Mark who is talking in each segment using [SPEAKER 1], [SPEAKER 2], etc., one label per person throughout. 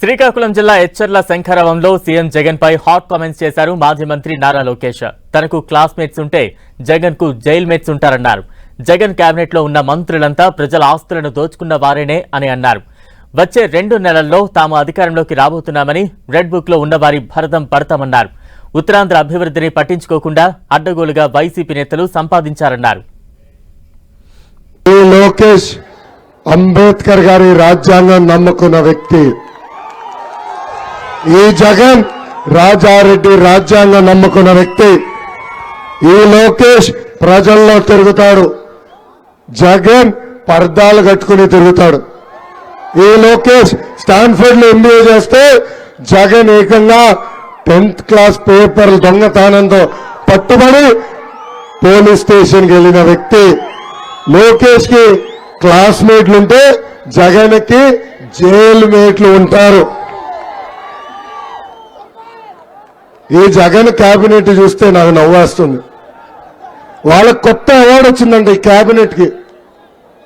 [SPEAKER 1] శ్రీకాకుళం జిల్లా ఎచ్చర్ల శంఖారావంలో సీఎం జగన్ పై hot comments చేశారు మాజీ మంత్రి నారా లోకేష్. తనకు క్లాస్మేట్స్ ఉంటే జగన్ కు జైల్ మేట్స్ ఉంటారన్నారు. జగన్ కేబినెట్ లో ఉన్న మంత్రులంతా ప్రజల ఆస్తులను దోచుకున్న వారేనే అని అన్నారు. వచ్చే 2 నెలల్లో తాము అధికారంలోకి రాబోతున్నామని రెడ్ బుక్ లో ఉన్న వారి భరతం పడతామన్నారు. ఉత్తరాంధ్ర అభివృద్ధిని పట్టించుకోకుండా అడ్డగోలుగా వైసీపీ నేతలు సంపాదించారన్నారు.
[SPEAKER 2] లోకేష్ అంబేద్కర్ గారి రాజ్యాంగం నమ్ముకున్న వ్యక్తి. ఈ జగన్ రాజారెడ్డి రాజ్యాంగం నమ్ముకున్న వ్యక్తి. ఈ లోకేష్ ప్రజల్లో తిరుగుతాడు. జగన్ పర్దాలు కట్టుకుని తిరుగుతాడు. ఈ లోకేష్ స్టాన్ఫర్డ్ లో ఎంబీఏ చేస్తే జగన్ ఏకంగా 10th క్లాస్ పేపర్లు దొంగతనంతో పట్టుబడి పోలీస్ స్టేషన్కి వెళ్ళిన వ్యక్తి. లోకేష్ కి క్లాస్మేట్లుంటే జగన్ కి జైలు మేట్లు ఉంటారు. ఈ జగన్ కేబినెట్ చూస్తే నాకు నవ్వేస్తుంది. వాళ్ళకి కొత్త అవార్డు వచ్చిందంట ఈ కేబినెట్ కి.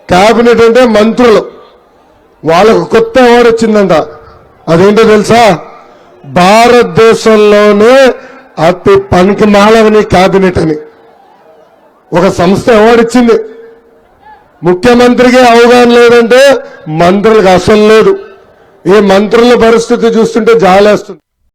[SPEAKER 2] కేబినెట్ అంటే మంత్రులు, వాళ్ళకు కొత్త అవార్డు వచ్చిందంట. అదేంటో తెలుసా? భారతదేశంలోనే అతి పనికి మాలవని కేబినెట్ అని ఒక సంస్థ అవార్డు ఇచ్చింది. ముఖ్యమంత్రికి అవగాహన లేదంటే మంత్రులకు అసలు లేదు. ఈ మంత్రుల పరిస్థితి చూస్తుంటే జాలేస్తుంది.